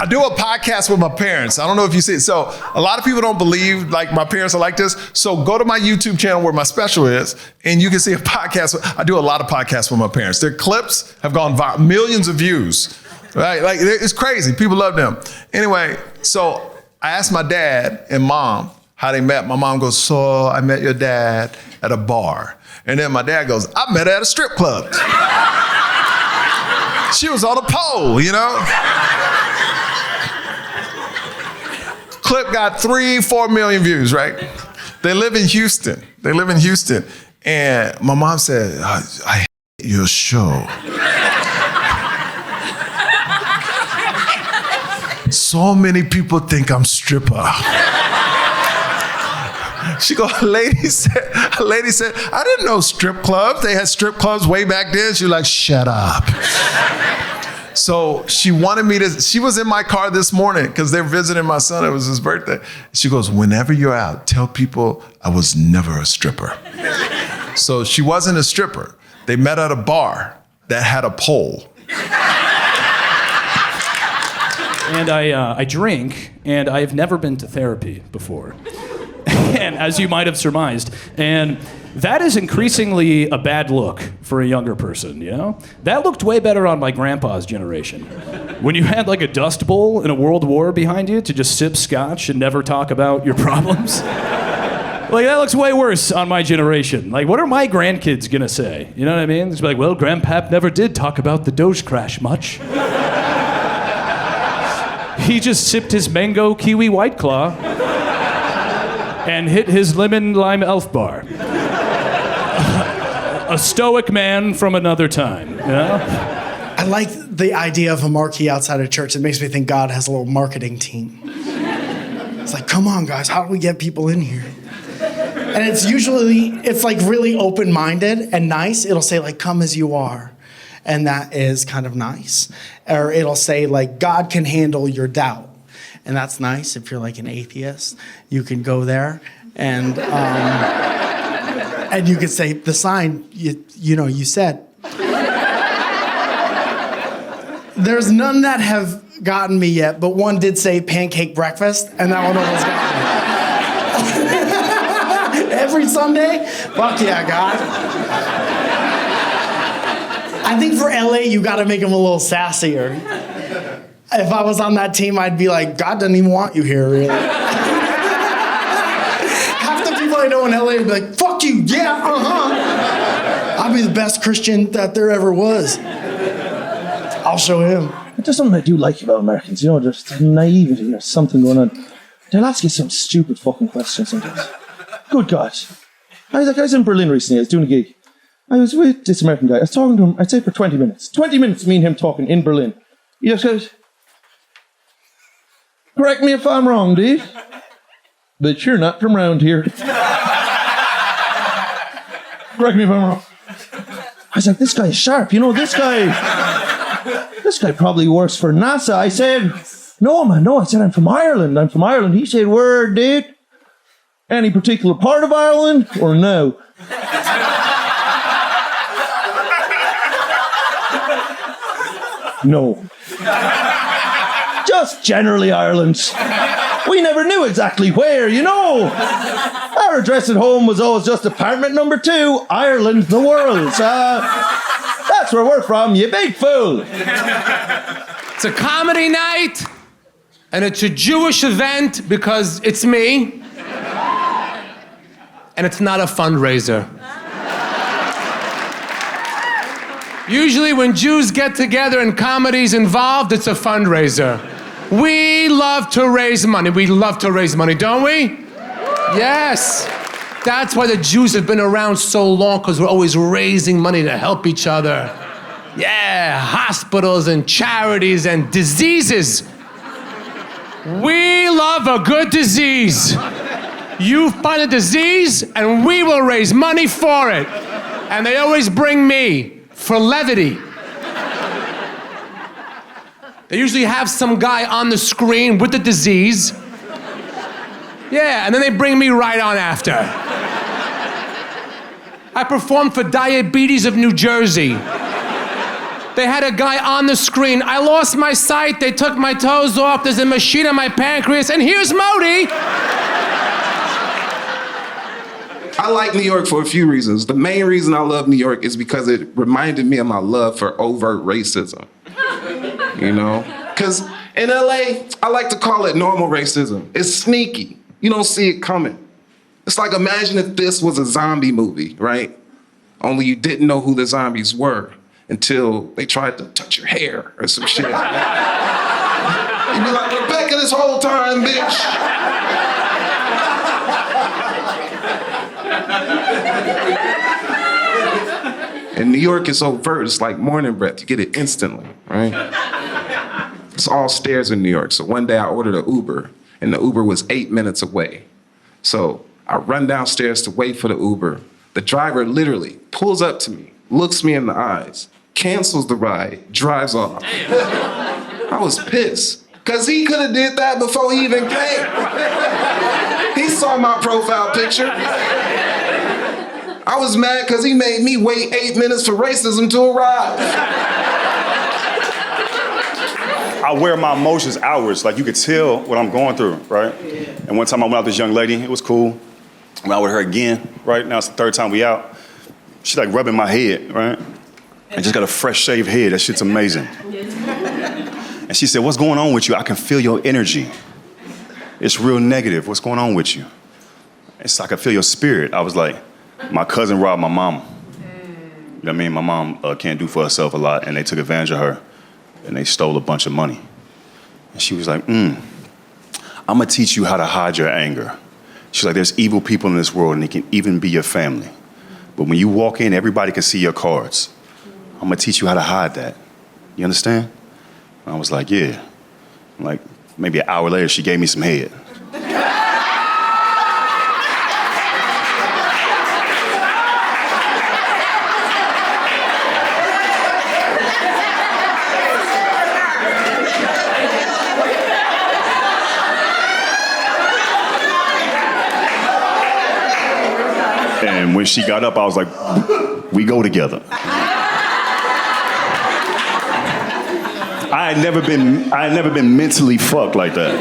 I do a podcast with my parents. I don't know if you see it. So a lot of people don't believe like my parents are like this. So go to my YouTube channel where my special is, and you can see a podcast. I do a lot of podcasts with my parents. Their clips have gone viral, millions of views, right? Like it's crazy. People love them. Anyway, so I asked my dad and mom how they met. My mom goes, so I met your dad at a bar. And then my dad goes, I met her at a strip club. She was on a pole, you know? Clip got 3-4 million views, right? They live in Houston. And my mom said, I hate your show. So many people think I'm stripper. She goes, a lady said, I didn't know strip clubs. They had strip clubs way back then. She was like, shut up. So she wanted me to, she was in my car this morning because they're visiting my son. It was his birthday. She goes, whenever you're out, tell people I was never a stripper. So she wasn't a stripper. They met at a bar that had a pole. And I drink, and I've never been to therapy before. And as you might have surmised. And that is increasingly a bad look for a younger person, you know? That looked way better on my grandpa's generation. When you had like a Dust Bowl in a world war behind you to just sip scotch and never talk about your problems. Like, that looks way worse on my generation. Like, what are my grandkids gonna say? You know what I mean? It's like, well, Grandpap never did talk about the Doge crash much. He just sipped his mango kiwi White Claw and hit his lemon lime elf bar. A stoic man from another time, you know? I like the idea of a marquee outside of church. It makes me think God has a little marketing team. It's like, come on, guys, how do we get people in here? And it's like really open-minded and nice. It'll say like, come as you are. And that is kind of nice. Or it'll say like, God can handle your doubt. And that's nice. If you're like an atheist, you can go there and you can say the sign, you said. There's none that have gotten me yet, but one did say pancake breakfast, and that one almost got me. Every Sunday? Fuck yeah, God. I think for LA, you gotta make them a little sassier. If I was on that team, I'd be like, God doesn't even want you here, really. Half the people I know in LA would be like, fuck you, yeah, I'll be the best Christian that there ever was. I'll show him. There's something I do like about Americans, there's naivety, there's something going on. They'll ask you some stupid fucking questions sometimes. Good God. I was in Berlin recently, I was doing a gig. I was with this American guy, I was talking to him, I'd say for 20 minutes. 20 minutes, me and him talking in Berlin. He just goes, correct me if I'm wrong, dude, but you're not from around here. Correct me if I'm wrong. I was like, this guy is sharp, this guy probably works for NASA. I said, no, man, no. I said, I'm from Ireland. He said, word, dude. Any particular part of Ireland or no? No. Just generally Ireland. We never knew exactly where, Our address at home was always just apartment number 2, Ireland, the world. That's where we're from, you big fool. It's a comedy night, and it's a Jewish event because it's me, and it's not a fundraiser. Usually when Jews get together and comedy's involved, it's a fundraiser. We love to raise money. We love to raise money, don't we? Yes. That's why the Jews have been around so long, because we're always raising money to help each other. Yeah, hospitals and charities and diseases. We love a good disease. You find a disease and we will raise money for it. And they always bring me for levity. They usually have some guy on the screen with the disease. Yeah, and then they bring me right on after. I performed for Diabetes of New Jersey. They had a guy on the screen. I lost my sight. They took my toes off. There's a machine on my pancreas. And here's Modi. I like New York for a few reasons. The main reason I love New York is because it reminded me of my love for overt racism. You know? Because in LA, I like to call it normal racism. It's sneaky. You don't see it coming. It's like, imagine if this was a zombie movie, right? Only you didn't know who the zombies were until they tried to touch your hair or some shit. You'd be like, Rebecca this whole time, bitch. In New York, it's overt. It's like morning breath. You get it instantly, right? It's all stairs in New York. So one day I ordered an Uber, and the Uber was 8 minutes away. So I run downstairs to wait for the Uber. The driver literally pulls up to me, looks me in the eyes, cancels the ride, drives off. I was pissed, because he could have did that before he even came. He saw my profile picture. I was mad because he made me wait 8 minutes for racism to arrive. I wear my emotions outwards. Like, you could tell what I'm going through, right? And one time I went out with this young lady. It was cool. I'm out with her again, right? Now it's the third time we out. She's like rubbing my head, right? I just got a fresh shaved head. That shit's amazing. And she said, what's going on with you? I can feel your energy. It's real negative. What's going on with you? It's like I feel your spirit. I was like, my cousin robbed my mama. You know what I mean? My mom can't do for herself a lot, and they took advantage of her, and they stole a bunch of money. And she was like, I'm gonna teach you how to hide your anger. She's like, there's evil people in this world, and they can even be your family. But when you walk in, everybody can see your cards. I'm gonna teach you how to hide that. You understand? And I was like, yeah. Like, maybe an hour later, she gave me some head. And when she got up, I was like, we go together. I had never been mentally fucked like that.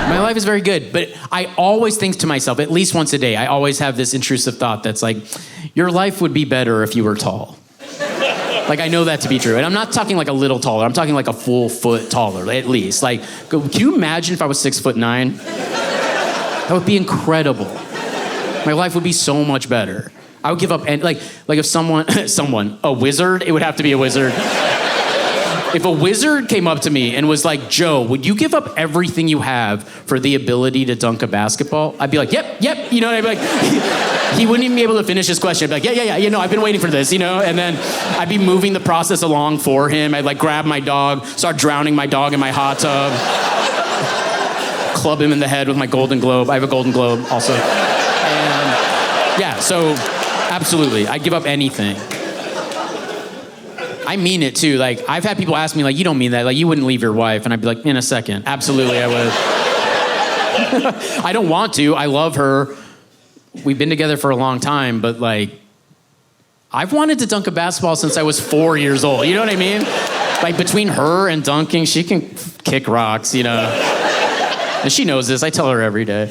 My life is very good, but I always think to myself, at least once a day, I always have this intrusive thought that's like, your life would be better if you were tall. Like, I know that to be true. And I'm not talking like a little taller. I'm talking like a full foot taller, at least. Like, can you imagine if I was 6'9"? That would be incredible. My life would be so much better. I would give up, and like if a wizard, it would have to be a wizard. If a wizard came up to me and was like, Joe, would you give up everything you have for the ability to dunk a basketball? I'd be like, yep. You know, I'd be like, he wouldn't even be able to finish his question. I'd be like, yeah, you know, I've been waiting for this, you know? And then I'd be moving the process along for him. I'd like grab my dog, start drowning my dog in my hot tub, club him in the head with my Golden Globe. I have a Golden Globe also. And yeah, so absolutely, I'd give up anything. I mean it too. Like, I've had people ask me, like, you don't mean that. Like, you wouldn't leave your wife. And I'd be like, in a second. Absolutely, I would. I don't want to. I love her. We've been together for a long time, but like, I've wanted to dunk a basketball since I was 4 years old. You know what I mean? Like, between her and dunking, she can kick rocks, you know? And she knows this. I tell her every day.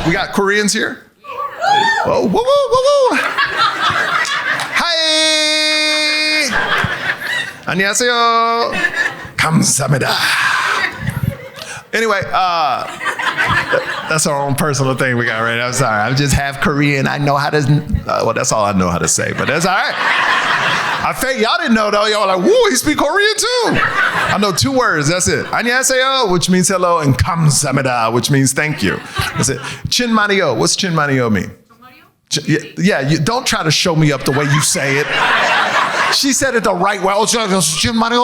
We got Koreans here? Whoa, whoa, whoa, whoa. Hi! 안녕하세요. 감사합니다. Anyway, that's our own personal thing we got right now. I'm sorry. I'm just half Korean. I know how to, well, that's all I know how to say, but that's all right. I think y'all didn't know though. Y'all were like, woo, he speak Korean too. I know 2 words, that's it. 안녕하세요, which means hello, and 감사합니다, which means thank you. That's it. 친만이요, what's 친만이요 mean? Yeah, you don't try to show me up the way you say it. She said it the right way. 친만이요.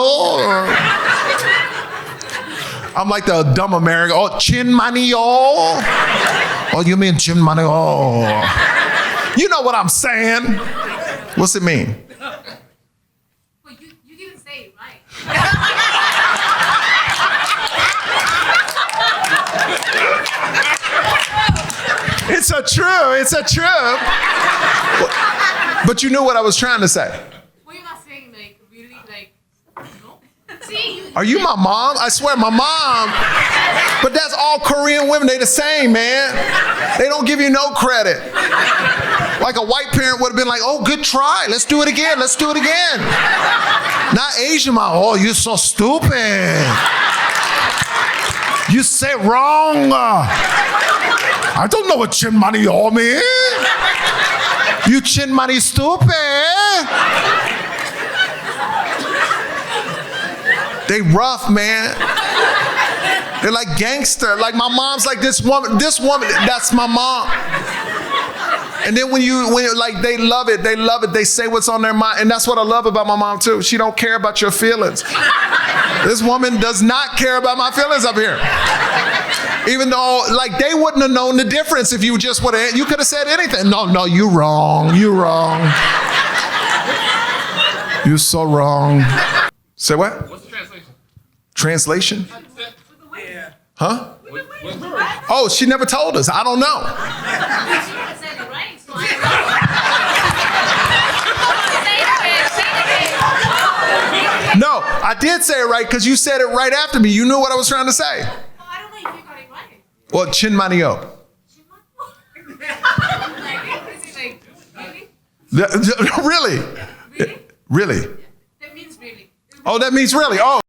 I'm like the dumb American. Oh, 친만이요. Oh, you mean 친만이요. You know what I'm saying. What's it mean? Well, you didn't say it right. It's a true. But you knew what I was trying to say. Well, Are you my mom? I swear, my mom. But that's all Korean women. They the same, man. They don't give you no credit. Like a white parent would have been like, oh, good try. Let's do it again. Let's do it again. Not Asian mom. Oh, you're so stupid. You said wrong. I don't know what chin money all mean. You chin money stupid. They rough, man. They're like gangster. Like my mom's like this woman, that's my mom. And then when you're like, they love it, they say what's on their mind. And that's what I love about my mom too. She don't care about your feelings. This woman does not care about my feelings up here. Even though, like, they wouldn't have known the difference if you just would have, you could have said anything. No, you wrong, you wrong. You're so wrong. Say what? What's the translation? Translation? Yeah. Huh? Oh, she never told us. I don't know. No, I did say it right because you said it right after me. You knew what I was trying to say. I don't know if you got it right. Well, chin manio. Really? Really? That means really. Oh, that means really. Oh.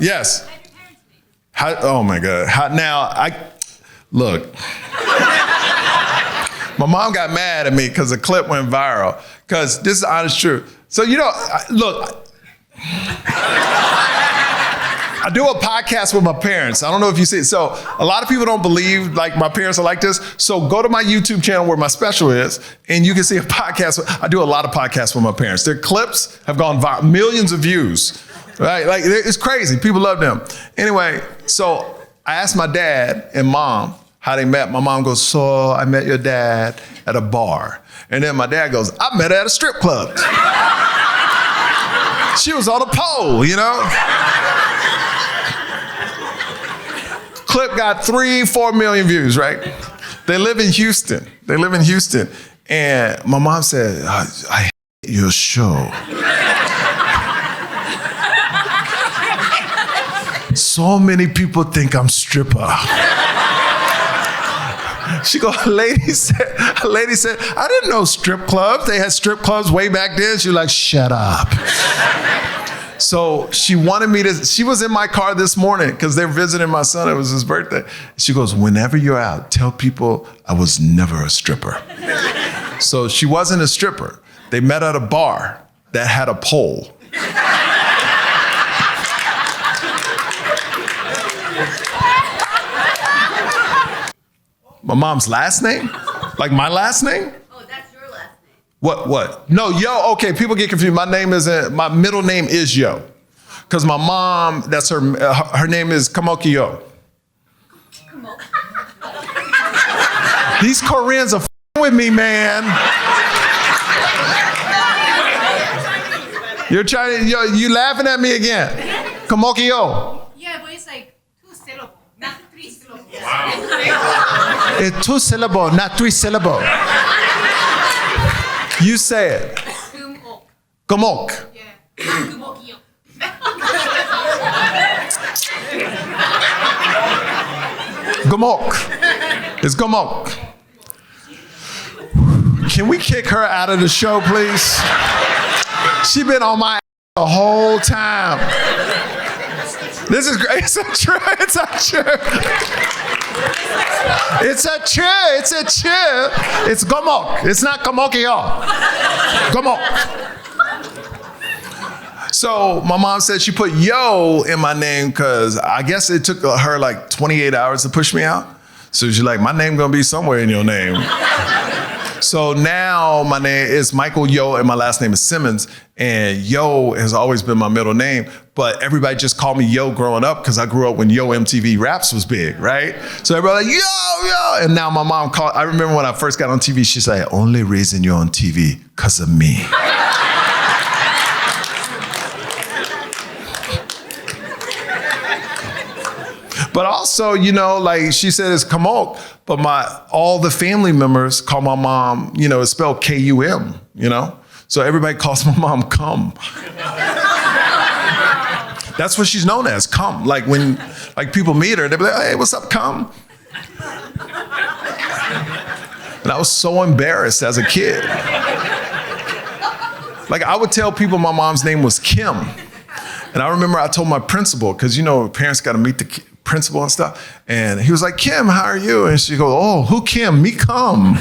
Yes. Oh my God. Look. My mom got mad at me because the clip went viral. Because this is honest truth. So, look. I do a podcast with my parents. I don't know if you see it. So a lot of people don't believe like my parents are like this. So go to my YouTube channel where my special is, and you can see a podcast. I do a lot of podcasts with my parents. Their clips have gone viral, millions of views, right? Like it's crazy. People love them. Anyway, so I asked my dad and mom how they met. My mom goes, so I met your dad at a bar. And then my dad goes, I met her at a strip club. She was on a pole, Clip got 3-4 million views, right? They live in Houston. And my mom said, I hate your show. So many people think I'm stripper. She goes, a lady said, I didn't know strip clubs. They had strip clubs way back then. She was like, shut up. So she wanted me to, she was in my car this morning because they're visiting my son. It was his birthday. She goes, whenever you're out, tell people I was never a stripper. So she wasn't a stripper. They met at a bar that had a pole. My mom's last name? Like my last name? Oh, that's your last name. What? No, Yo, okay, people get confused. My middle name is Yo. Because my mom, that's her name is Kamoki Yo. These Koreans are with me, man. You're trying to, you laughing at me again. Kamoki Yo. Yeah, but it's like 2 syllables, not 3 syllables. Wow. It's 2 syllables, not 3 syllables. You say it. Gumok. Yeah. Gumokyo. Gumok. It's Gumok. Can we kick her out of the show, please? She been on my ass the whole time. This is great. It's a true. It's a true. It's a true. It's a true. It's Gomok. It's not Gomokyo. Gomok. So my mom said she put Yo in my name because I guess it took her like 28 hours to push me out. So she's like, my name gonna be somewhere in your name. So now my name is Michael Yo and my last name is Simmons. And Yo has always been my middle name, but everybody just called me Yo growing up because I grew up when Yo MTV Raps was big, right? So everybody like, Yo. And now my mom called, I remember when I first got on TV, she said, only reason you're on TV because of me. But also, you know, like she said, it's Kamok, but all the family members call my mom, you know, it's spelled K-U-M, you know? So everybody calls my mom Cum. That's what she's known as, Cum. Like when people meet her, they'll be like, hey, what's up, Cum? And I was so embarrassed as a kid. Like I would tell people my mom's name was Kim. And I remember I told my principal, because you know, parents got to meet the principal and stuff. And he was like, Kim, how are you? And she goes, oh, who Kim? Me Cum.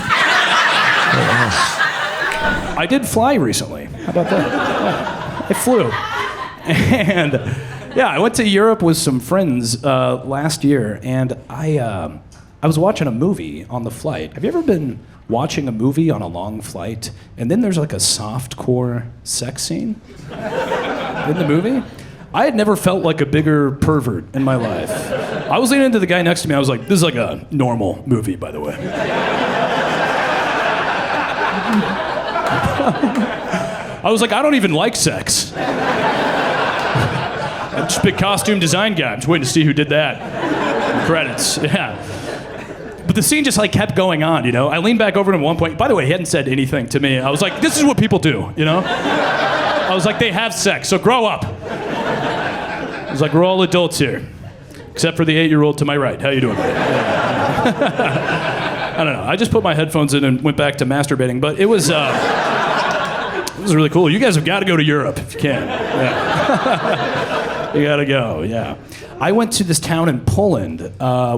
I did fly recently. How about that? Yeah, I flew. And yeah, I went to Europe with some friends last year, and I was watching a movie on the flight. Have you ever been watching a movie on a long flight, and then there's like a softcore sex scene in the movie? I had never felt like a bigger pervert in my life. I was leaning into the guy next to me. I was like, this is like a normal movie, by the way. I was like, I don't even like sex. I'm just a big costume design guy. I'm just waiting to see who did that. Credits, yeah. But the scene just like kept going on, you know? I leaned back over to him at one point. By the way, he hadn't said anything to me. I was like, this is what people do, you know? I was like, they have sex, so grow up. I was like, we're all adults here. Except for the 8-year-old to my right. How you doing, buddy? I don't know. I just put my headphones in and went back to masturbating, but it was really cool. You guys have got to go to Europe if you can. Yeah. You got to go, yeah. I went to this town in Poland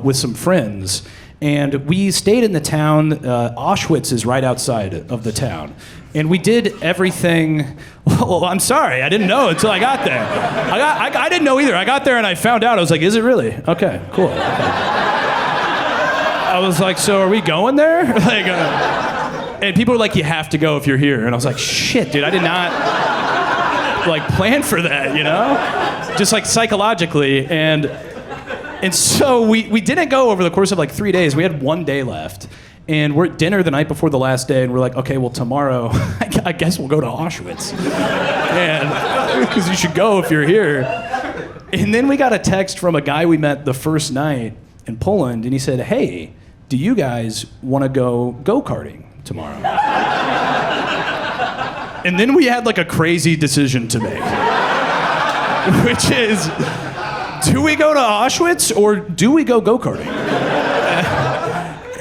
with some friends, and we stayed in the town. Auschwitz is right outside of the town. And we did everything. Well, I'm sorry, I didn't know until I got there. I didn't know either. I got there and I found out. I was like, is it really? Okay, cool. Okay. I was like, so are we going there? Like, and people were like, you have to go if you're here. And I was like, shit, dude, I did not like plan for that, you know? Just like psychologically. And so we didn't go over the course of like 3 days. We had 1 day left. And we're at dinner the night before the last day, and we're like, okay, well, tomorrow, I guess we'll go to Auschwitz. And because you should go if you're here. And then we got a text from a guy we met the first night in Poland, and he said, hey, do you guys want to go-karting tomorrow? And then we had like a crazy decision to make, which is, do we go to Auschwitz or do we go go-karting?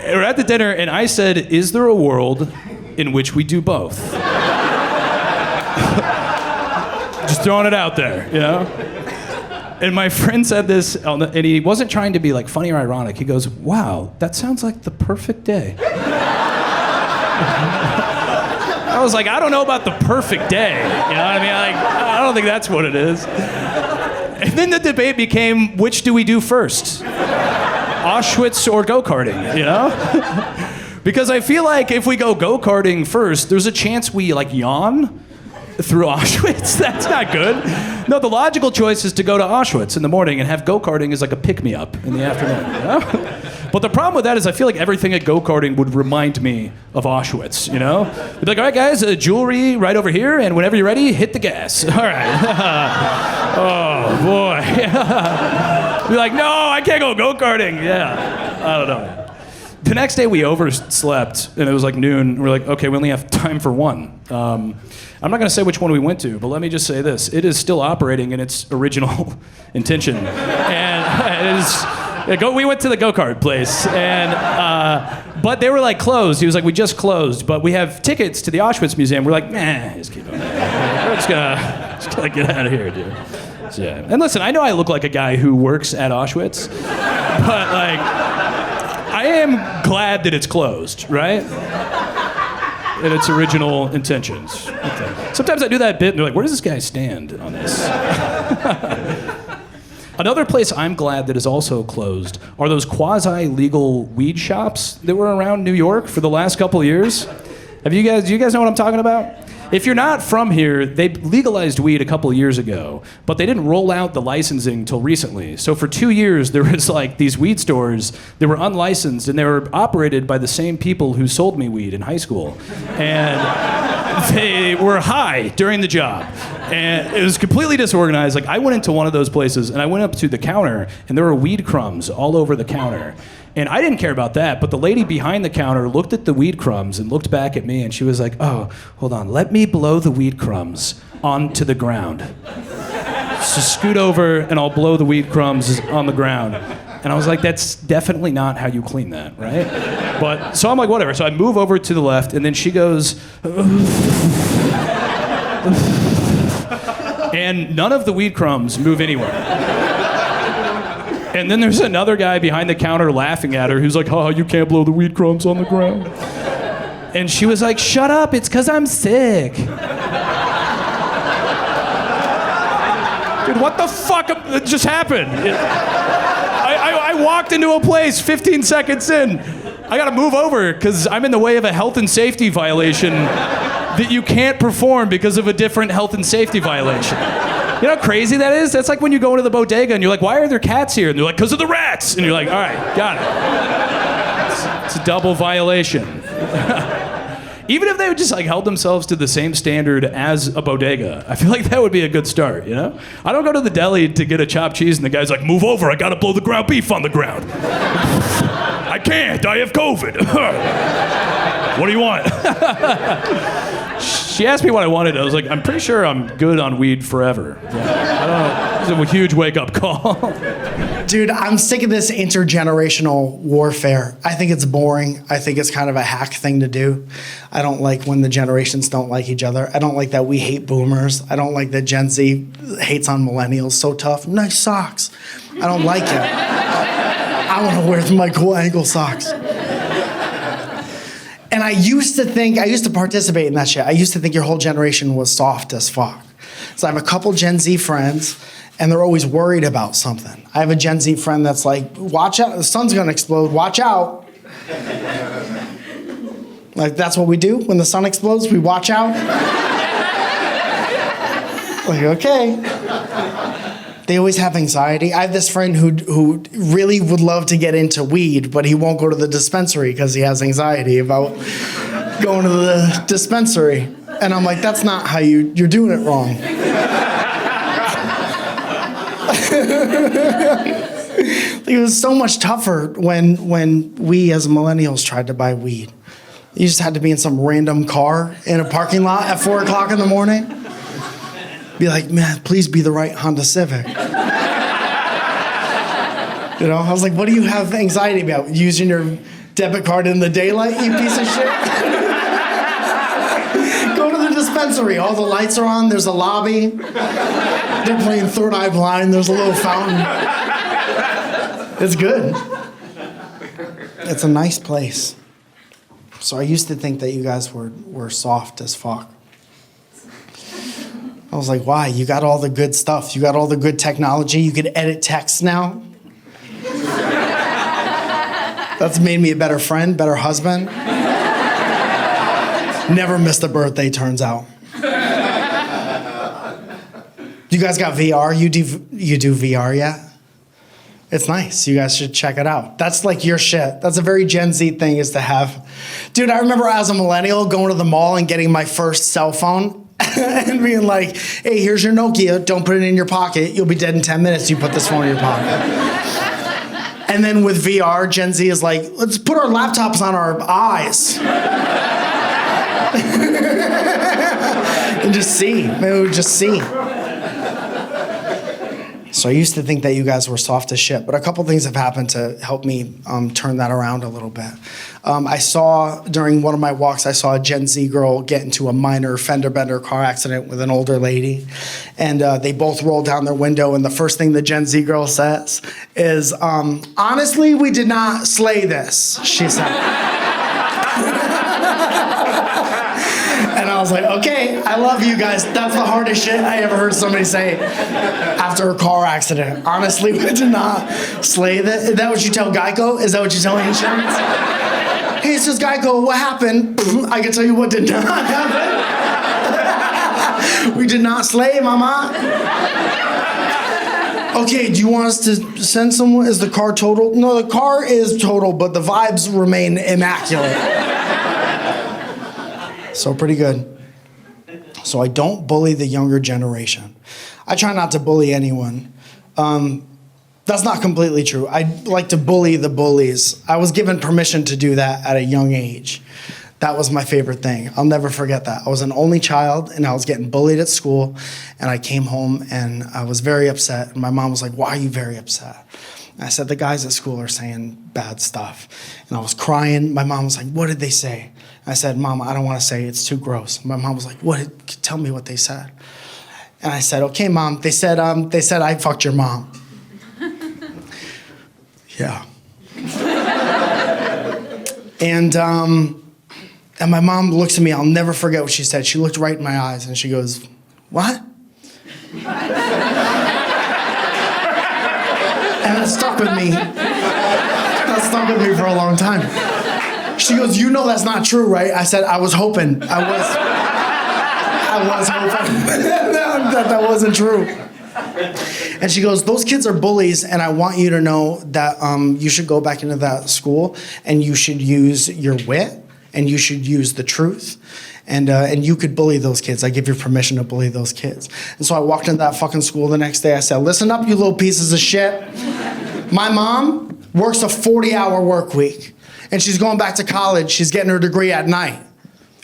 We're at the dinner, and I said, is there a world in which we do both? Just throwing it out there, you know? And my friend said this, and he wasn't trying to be like funny or ironic. He goes, wow, that sounds like the perfect day. I was like, I don't know about the perfect day. You know what I mean? Like, I don't think that's what it is. And then the debate became, which do we do first? Auschwitz or go-karting, you know? Because I feel like if we go go-karting first, there's a chance we like yawn through Auschwitz. That's not good. No, the logical choice is to go to Auschwitz in the morning and have go-karting as like a pick-me-up in the afternoon, you know? But the problem with that is I feel like everything at go-karting would remind me of Auschwitz, you know? They'd be like, all right, guys, jewelry right over here, and whenever you're ready, hit the gas. All right. Oh, boy. Be like, no, I can't go go-karting. Yeah, I don't know. The next day we overslept, and it was like noon. We're like, okay, we only have time for one. I'm not going to say which one we went to, but let me just say this. It is still operating in its original intention. And it is... We went to the go-kart place, and but they were like closed. He was like, we just closed, but we have tickets to the Auschwitz Museum. We're like, nah, just keep on. We're just gonna get out of here, dude. So, yeah. And listen, I know I look like a guy who works at Auschwitz, but like, I am glad that it's closed, right? In its original intentions. Okay. Sometimes I do that bit, and they're like, where does this guy stand on this? Another place I'm glad that is also closed are those quasi-legal weed shops that were around New York for the last couple of years. Do you guys know what I'm talking about? If you're not from here, they legalized weed a couple of years ago, but they didn't roll out the licensing till recently. So for 2 years, there was like these weed stores that were unlicensed, and they were operated by the same people who sold me weed in high school. And they were high during the job. And it was completely disorganized. Like, I went into one of those places, and I went up to the counter, and there were weed crumbs all over the counter. And I didn't care about that, but the lady behind the counter looked at the weed crumbs and looked back at me, and she was like, oh, hold on, let me blow the weed crumbs onto the ground. So scoot over, and I'll blow the weed crumbs on the ground. And I was like, that's definitely not how you clean that, right? But, so I'm like, whatever. So I move over to the left, and then she goes, and none of the weed crumbs move anywhere. And then there's another guy behind the counter laughing at her who's like, oh, you can't blow the weed crumbs on the ground. And she was like, shut up, it's because I'm sick. Dude, what the fuck just happened? I walked into a place 15 seconds in. I gotta move over because I'm in the way of a health and safety violation that you can't perform because of a different health and safety violation. You know how crazy that is? That's like when you go into the bodega and you're like, why are there cats here? And they're like, because of the rats. And you're like, all right, got it. It's a double violation. Even if they would just like held themselves to the same standard as a bodega, I feel like that would be a good start, you know? I don't go to the deli to get a chopped cheese and the guy's like, move over, I gotta blow the ground beef on the ground. I can't, I have COVID. What do you want? She asked me what I wanted. I was like, I'm pretty sure I'm good on weed forever. Yeah, I don't know. It's a huge wake-up call. Dude, I'm sick of this intergenerational warfare. I think it's boring. I think it's kind of a hack thing to do. I don't like when the generations don't like each other. I don't like that we hate boomers. I don't like that Gen Z hates on millennials. So tough. Nice socks. I don't like it. I want to wear my cool ankle socks. And I used to participate in that shit. I used to think your whole generation was soft as fuck. So I have a couple Gen Z friends, and they're always worried about something. I have a Gen Z friend that's like, watch out, the sun's gonna explode, watch out. Like, that's what we do when the sun explodes, we watch out. Like, okay. They always have anxiety. I have this friend who really would love to get into weed, but he won't go to the dispensary because he has anxiety about going to the dispensary. And I'm like, that's not how you're doing it wrong. It was so much tougher when we as millennials tried to buy weed. You just had to be in some random car in a parking lot at 4 o'clock in the morning. Be like, man, please be the right Honda Civic. You know, I was like, what do you have anxiety about? Using your debit card in the daylight, you piece of shit? Go to the dispensary. All the lights are on. There's a lobby. They're playing Third Eye Blind. There's a little fountain. It's good. It's a nice place. So I used to think that you guys were soft as fuck. I was like, why? You got all the good stuff. You got all the good technology. You could edit text now. That's made me a better friend, better husband. Never missed a birthday, turns out. You guys got VR? You do VR yet? It's nice. You guys should check it out. That's like your shit. That's a very Gen Z thing is to have. Dude, I remember as a millennial going to the mall and getting my first cell phone. And being like, hey, here's your Nokia. Don't put it in your pocket. You'll be dead in 10 minutes. You put this phone in your pocket. And then with VR, Gen Z is like, let's put our laptops on our eyes. And just see. Maybe we'll just see. So I used to think that you guys were soft as shit, but a couple things have happened to help me turn that around a little bit. I saw, during one of my walks, I saw a Gen Z girl get into a minor fender bender car accident with an older lady. And they both rolled down their window, and the first thing the Gen Z girl says is, honestly, we did not slay this, she said. And I was like, okay, I love you guys. That's the hardest shit I ever heard somebody say after a car accident. Honestly, we did not slay that. Is that what you tell Geico? Is that what you tell insurance? Hey, it's just Geico. What happened? I can tell you what did not happen. We did not slay, mama. Okay, do you want us to send someone? Is the car total? No, the car is total, but the vibes remain immaculate. So pretty good. so I don't bully the younger generation. I try not to bully anyone. That's not completely true. I like to bully the bullies. I was given permission to do that at a young age. That was my favorite thing. I'll never forget that. I was an only child, and I was getting bullied at school, and I came home, and I was very upset. And my mom was like, "Why are you very upset?" And I said, "The guys at school are saying bad stuff." And I was crying. My mom was like, "What did they say?" I said, "Mom, I don't want to say. It's too gross." My mom was like, Tell me what they said." And I said, "Okay, Mom. They said I fucked your mom." Yeah. And my mom looks at me. I'll never forget what she said. She looked right in my eyes and she goes, "What?" And it stuck with me. That stuck with me for a long time. She goes, "You know that's not true, right?" I said, "I was hoping. I was hoping that wasn't true." And she goes, "Those kids are bullies, and I want you to know that you should go back into that school, and you should use your wit, and you should use the truth, and you could bully those kids. I give you permission to bully those kids." And so I walked into that fucking school the next day. I said, "Listen up, you little pieces of shit. My mom works a 40-hour work week, and she's going back to college. She's getting her degree at night.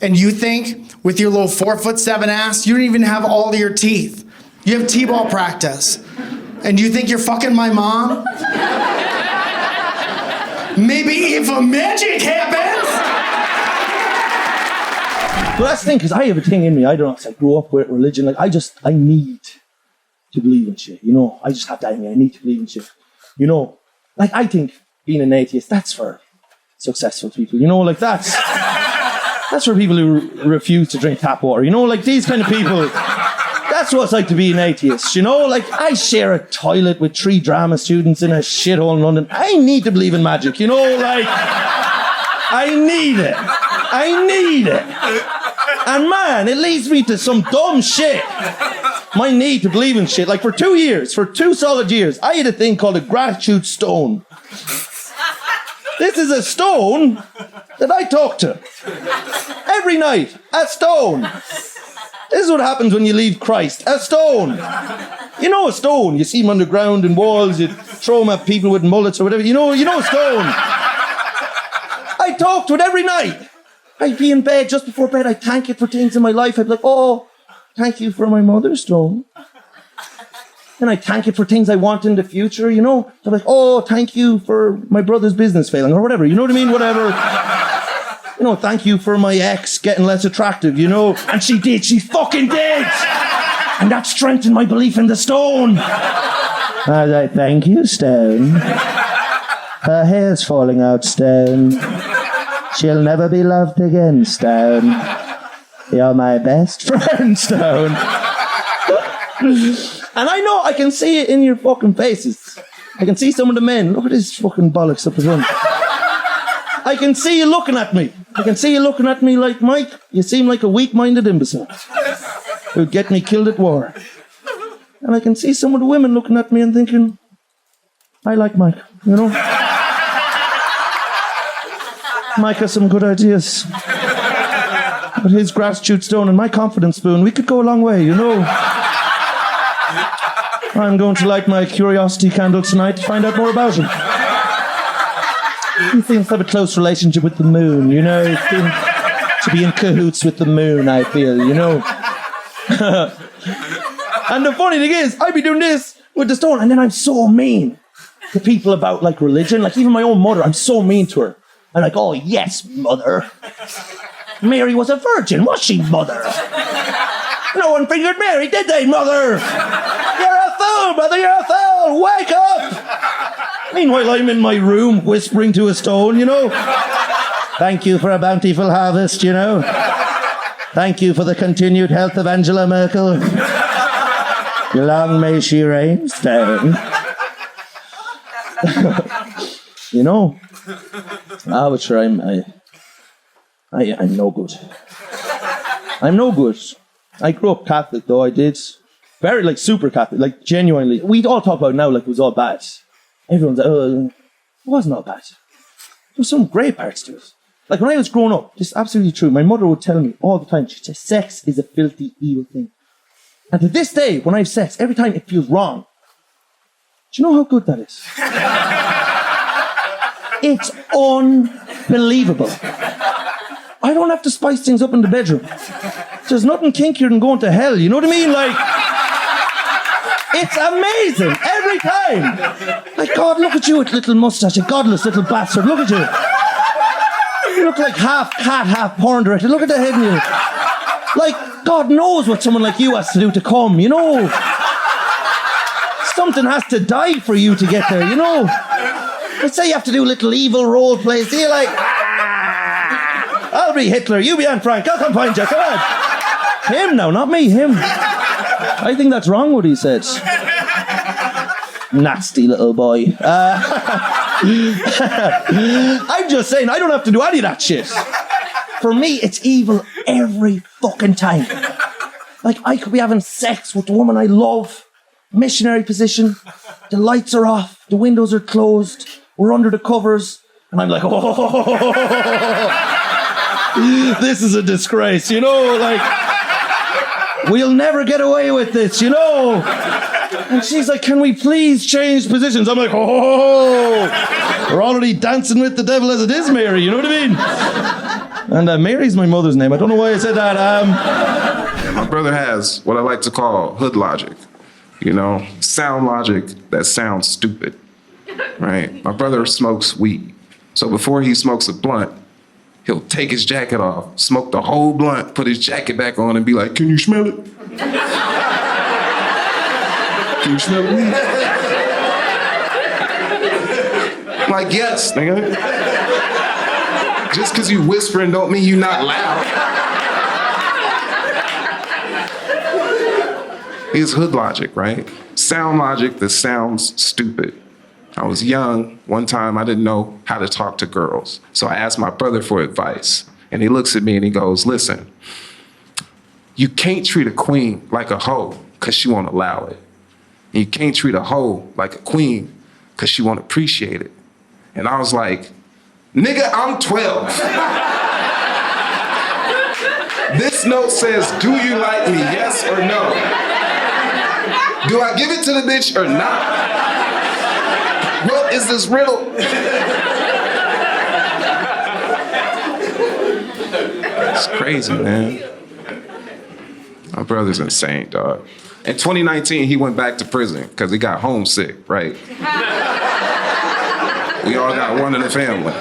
And you think, with your little 4'7" ass, you don't even have all your teeth. You have t-ball practice. And you think you're fucking my mom? Maybe if a magic happens." But that's the thing, because I have a thing in me. I don't know, 'cause I grew up with religion. Like, I need to believe in shit, you know? I just have that in me. I need to believe in shit. You know, like, I think being an atheist, that's for successful people, you know? Like, that's for people who refuse to drink tap water, you know? Like, these kind of people, that's what it's like to be an atheist, you know? Like, I share a toilet with 3 drama students in a shithole in London. I need to believe in magic, you know? Like, I need it. And man, it leads me to some dumb shit. My need to believe in shit. Like, for 2 solid years, I had a thing called a gratitude stone. This is a stone that I talk to. Every night, a stone. This is what happens when you leave Christ. A stone. You know a stone. You see them underground in walls. You throw them at people with mullets or whatever. You know a stone. I talk to it every night. I'd be in bed, just before bed, I'd thank it for things in my life. I'd be like, "Oh, thank you for my mother's stone." And I'd thank it for things I want in the future, you know? I'd be like, "Oh, thank you for my brother's business failing," or whatever. You know what I mean? Whatever. You know, "Thank you for my ex getting less attractive," you know? And she did. She fucking did. And that strengthened my belief in the stone. I was like, "Thank you, stone. Her hair's falling out, stone. She'll never be loved again, stone. You're my best friend, stone." And I know, I can see it in your fucking faces. I can see some of the men. Look at his fucking bollocks up his one. I can see you looking at me. I can see you looking at me like, "Mike, you seem like a weak-minded imbecile who'd get me killed at war." And I can see some of the women looking at me and thinking, "I like Mike, you know? Mike has some good ideas. But his gratitude stone and my confidence spoon, we could go a long way, you know? I'm going to light my curiosity candle tonight to find out more about him. He seems to have a close relationship with the moon, you know? He seems to be in cahoots with the moon, I feel, you know? And the funny thing is, I'd be doing this with the stone, and then I'm so mean to people about, like, religion. Like, even my own mother, I'm so mean to her. I'm like, "Oh, yes, mother. Mary was a virgin, was she, mother? No one fingered Mary, did they, mother? You're a fool, mother, you're a fool! Wake up!" Meanwhile, I'm in my room whispering to a stone, you know? "Thank you for a bountiful harvest, you know? Thank you for the continued health of Angela Merkel. Long may she reign, stone." You know? But sure, I'm no good. I'm no good. I grew up Catholic, though. I did. Very, like, super Catholic. Like, genuinely. We all talk about it now like it was all bad. Everyone's like, "Oh, it wasn't all bad. There were some great parts to it." Like when I was growing up, this is absolutely true. My mother would tell me all the time, she'd say, sex is a filthy, evil thing. And to this day, when I have sex, every time it feels wrong. Do you know how good that is? It's unbelievable. I don't have to spice things up in the bedroom. There's nothing kinkier than going to hell, you know what I mean? Like, it's amazing every time. Like, God, look at you with little mustache, you godless little bastard, look at you. You look like half cat, half porn director. Look at the head in you. Like, God knows what someone like you has to do to come, you know? Something has to die for you to get there, you know? Let's say you have to do little evil role plays. Do you like, I'll be Hitler, you be Anne Frank, I'll come find you, come on. Him now, not me, him. I think that's wrong what he said. Nasty little boy. I'm just saying, I don't have to do any of that shit. For me, it's evil every fucking time. Like, I could be having sex with the woman I love, missionary position, the lights are off, the windows are closed, we're under the covers, and I'm like, oh, this is a disgrace, you know, like, we'll never get away with this, you know. And she's like, can we please change positions? I'm like, oh, we're already dancing with the devil as it is, Mary, you know what I mean? And Mary's my mother's name. I don't know why I said that. Yeah, my brother has what I like to call hood logic. You know, sound logic that sounds stupid, right? My brother smokes weed. So before he smokes a blunt, he'll take his jacket off, smoke the whole blunt, put his jacket back on and be like, can you smell it? Can you smell the weed? I'm like, yes, nigga. Just because you whispering don't mean you not loud. It's hood logic, right? Sound logic that sounds stupid. I was young. One time I didn't know how to talk to girls. So I asked my brother for advice. And he looks at me and he goes, listen, you can't treat a queen like a hoe because she won't allow it. And you can't treat a hoe like a queen because she won't appreciate it. And I was like, nigga, I'm 12. This note says, do you like me, yes or no? Do I give it to the bitch or not? What is this riddle? It's crazy, man. My brother's insane, dog. In 2019, he went back to prison because he got homesick, right? We all got one in the family.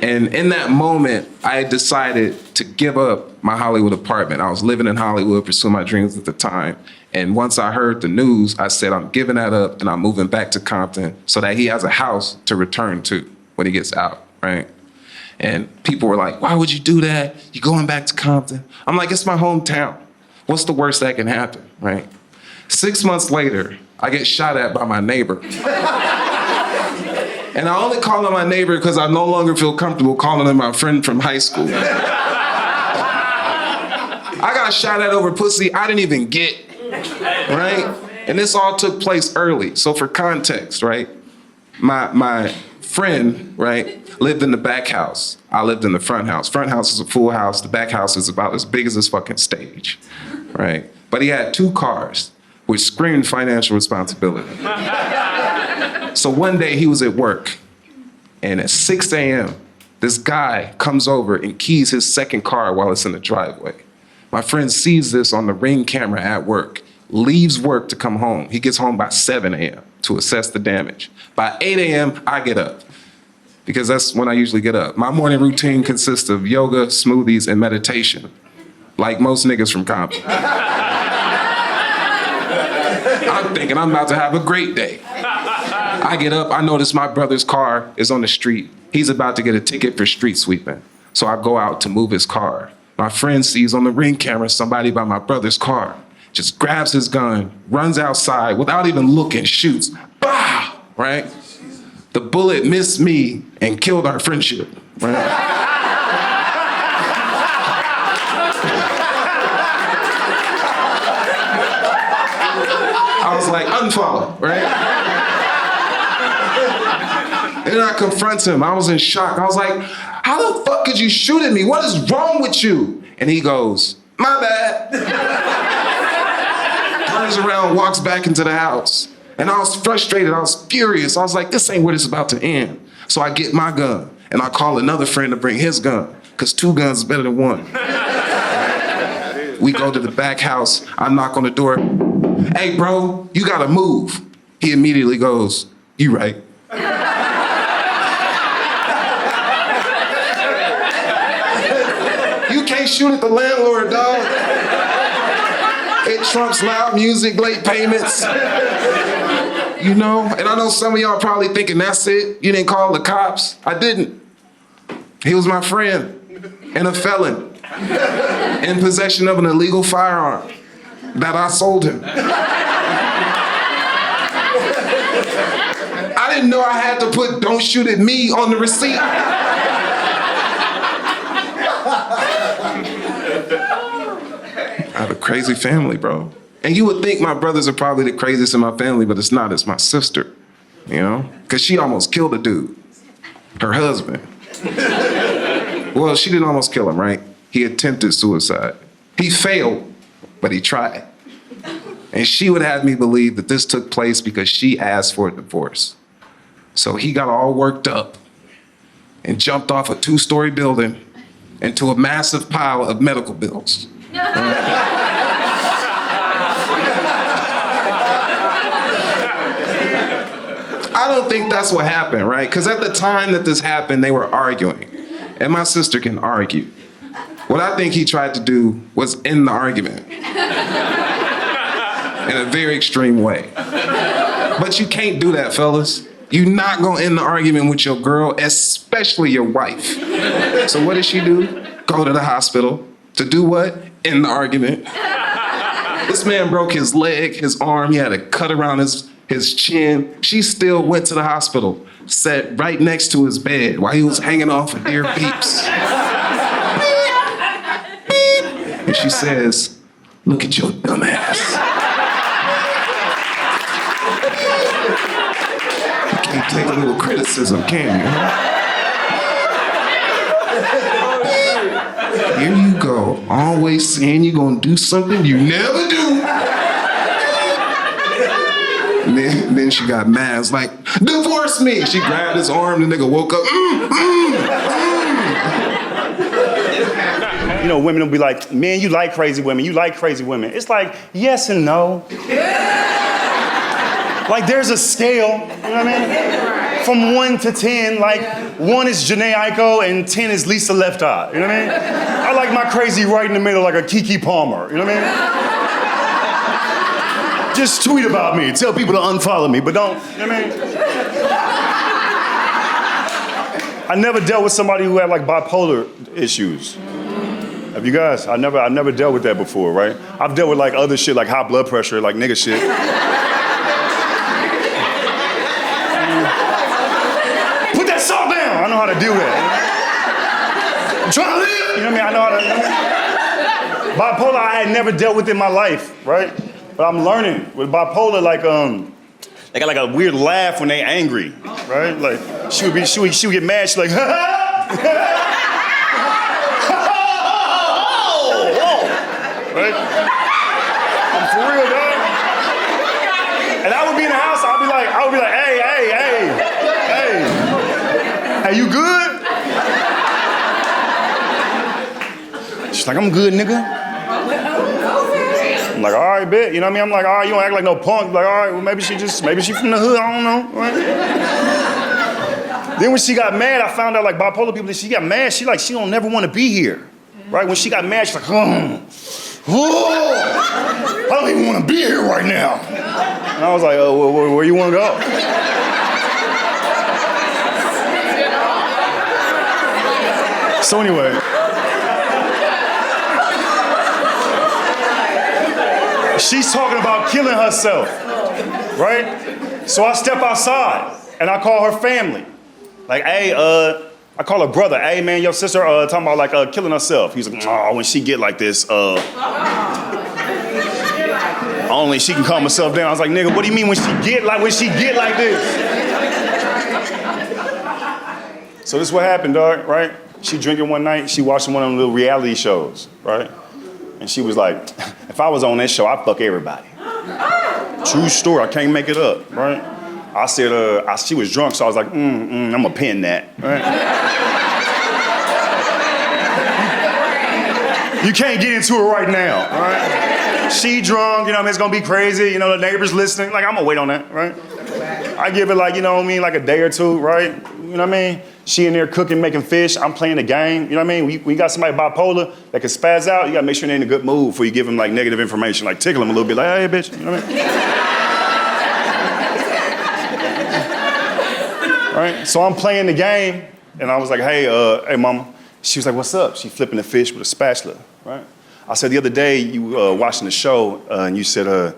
And in that moment, I decided to give up my Hollywood apartment. I was living in Hollywood, pursuing my dreams at the time. And once I heard the news, I said, I'm giving that up and I'm moving back to Compton so that he has a house to return to when he gets out, right? And people were like, why would you do that? You're going back to Compton. I'm like, it's my hometown. What's the worst that can happen, right? 6 months later, I get shot at by my neighbor. And I only call him my neighbor because I no longer feel comfortable calling him my friend from high school. I got shot at over pussy I didn't even get, right? And this all took place early. So for context, right? My friend, right, lived in the back house. I lived in the front house. Front house is a full house. The back house is about as big as this fucking stage, right? But he had 2 cars, which screamed financial responsibility. So one day he was at work, and at 6 a.m., this guy comes over and keys his second car while it's in the driveway. My friend sees this on the Ring camera at work, leaves work to come home. He gets home by 7 a.m. to assess the damage. By 8 a.m., I get up, because that's when I usually get up. My morning routine consists of yoga, smoothies, and meditation, like most niggas from Compton. I'm thinking I'm about to have a great day. I get up, I notice my brother's car is on the street. He's about to get a ticket for street sweeping. So I go out to move his car. My friend sees on the Ring camera somebody by my brother's car, just grabs his gun, runs outside without even looking, shoots, bah, right? The bullet missed me and killed our friendship, right? I was like, unfollow, right? And then I confront him. I was in shock. I was like, how the fuck could you shoot at me? What is wrong with you? And he goes, my bad. Turns around, walks back into the house. And I was frustrated. I was furious. I was like, this ain't where this is about to end. So I get my gun and I call another friend to bring his gun, because 2 guns is better than 1. We go to the back house. I knock on the door. Hey, bro, you gotta move. He immediately goes, you right. You can't shoot at the landlord, dog. It trumps loud music, late payments. You know? And I know some of y'all probably thinking, that's it? You didn't call the cops? I didn't. He was my friend and a felon in possession of an illegal firearm that I sold him. I didn't know I had to put "don't shoot at me" on the receipt. I have a crazy family, bro. And you would think my brothers are probably the craziest in my family, but it's not. It's my sister, you know? Because she almost killed a dude, her husband. Well, she didn't almost kill him, right? He attempted suicide. He failed, but he tried. And she would have me believe that this took place because she asked for a divorce. So he got all worked up and jumped off a 2-story building into a massive pile of medical bills. I don't think that's what happened, right? Because at the time that this happened, they were arguing. And my sister can argue. What I think he tried to do was end the argument in a very extreme way. But you can't do that, fellas. You're not gonna end the argument with your girl, especially your wife. So what did she do? Go to the hospital. To do what? End the argument. This man broke his leg, his arm. He had a cut around his chin. She still went to the hospital, sat right next to his bed while he was hanging off of dear beeps. And she says, look at your dumb ass. You can't take a little criticism, can you? Here you go, always saying you're gonna do something you never do. And then she got mad. It's like, divorce me. She grabbed his arm, the nigga woke up. You know, women will be like, man, you like crazy women. You like crazy women. It's like, yes and no. Like, there's a scale, you know what I mean? From 1 to 10, like, 1 is Janae Aiko and 10 is Lisa Left Eye, you know what I mean? I like my crazy right in the middle like a Kiki Palmer, you know what I mean? Just tweet about me, tell people to unfollow me, but don't, you know what I mean? I never dealt with somebody who had like bipolar issues. Have you guys? I never dealt with that before, right? I've dealt with like other shit, like high blood pressure, like nigga shit. Put that salt down. I know how to do that. I'm trying to live. You know what I mean? I know how to. You know? Bipolar, I had never dealt with in my life, right? But I'm learning with bipolar, like they got like a weird laugh when they angry, right? Like she would get mad. She's like, ha ha. Right? I'm for real, dog. And I would be in the house, I would be like, hey, you good? She's like, I'm good, nigga. I'm like, all right, bet. You know what I mean? I'm like, all right, you don't act like no punk. Like, all right, well, maybe she from the hood, I don't know. Right? Then when she got mad, I found out like bipolar people, she got mad, she don't never want to be here. Right? When she got mad, she's like, I don't even want to be here right now. And I was like, oh, where you want to go? So anyway. She's talking about killing herself, right? So I step outside and I call her family. Like, hey, I call her brother. Hey, man, your sister talking about like killing herself. He's like, oh, when she get like this, only she can calm herself down. I was like, nigga, what do you mean when she get like this? So this is what happened, dog, right? She drinking one night, she watching one of them little reality shows, right? And she was like, if I was on that show, I'd fuck everybody. True story, I can't make it up, right? I said, she was drunk, so I was like, I'm gonna pin that, right? You can't get into it right now, all right? She drunk, you know what I mean? It's gonna be crazy, you know, the neighbors listening. Like, I'm gonna wait on that, right? I give it like, you know what I mean, like a day or two, right? You know what I mean? She in there cooking, making fish, I'm playing the game, you know what I mean? We got somebody bipolar that can spaz out, you gotta make sure they're in a good mood before you give them like negative information, like tickle them a little bit, like, hey, bitch, you know what I mean? Right? So I'm playing the game, and I was like, hey, mama. She was like, what's up? She flipping the fish with a spatula, right? I said, the other day, you watching the show, and you said,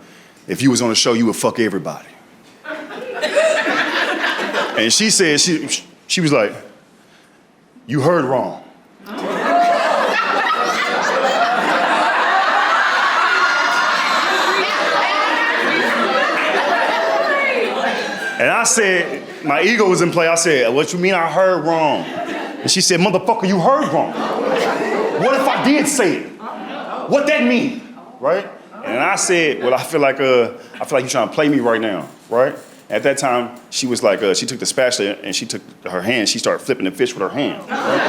if you was on the show, you would fuck everybody. And she said, she was like, you heard wrong. And I said, my ego was in play. I said, what you mean I heard wrong? And she said, motherfucker, you heard wrong. What if I did say it? What that mean, right? And I said, well, I feel like you're trying to play me right now, right? At that time, she was like, she took the spatula and she took her hand, she started flipping the fish with her hand. Right?